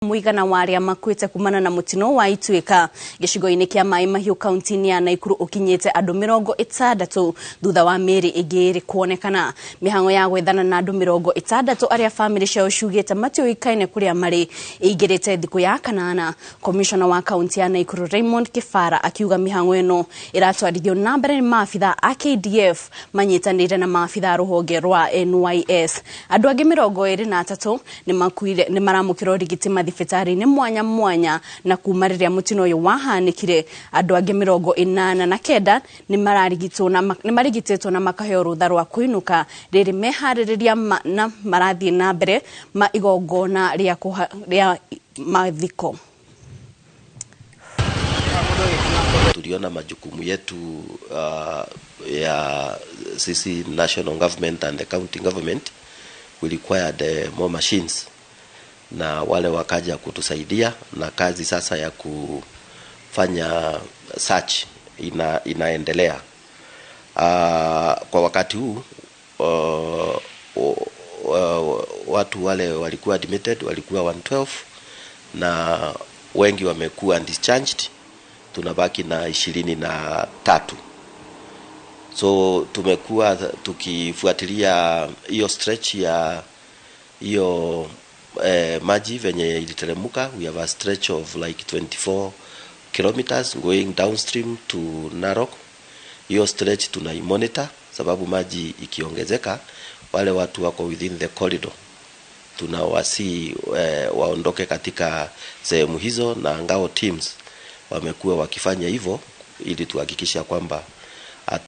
muigana wa aria makuite kumana na mutino wa Ituika gicigo-ini kia Mai Mahiu kaunti-ini ya Naikuru ukinyite andu 60 thutha wa meri igiri kuonekana. Mihango ya gwethana na andu 60 aria family ciao ciugite matioikaine kuria mari igirite thiku ya kanana. Commissioner wa kaunti ya Naikuru Raymond Kifara akiuga mihango eno iratwarithio na mbere ni maafitha a KDF manyitanire na maafitha ruhonge rwa NYS. Andu angi 23 ni maramukirwo rigiti mathibitari-ini mwanya mwanya na kuma riria mutino uyu wahanikire. Andu angi 89 ni marigititwo na makaheo rutha rwa kuinuka riri mehaririria na marathie na mbere ma igongona ria mathiko. Tuliona majukumu yetu ya sisi national government and the county government we required more machines, na wale wakaja kutusaidia na kazi sasa ya kufanya search inaendelea. Kwa wakati huu watu wale walikuwa admitted walikuwa 112 na wengi wamekuwa discharged, tunabaki na 23. So tumekuwa tukifuatilia hiyo stretch ya hiyo maji venye iliteremuka. We have a stretch of like 24 kilometers going downstream to Narok. Hiyo stretch tunaimonitor sababu maji ikiongezeka wale watu wako within the corridor tunawasi waondoke katika sehemu hizo, na ngao teams wamekuwa wakifanya hivyo ili tuhakikisha kwamba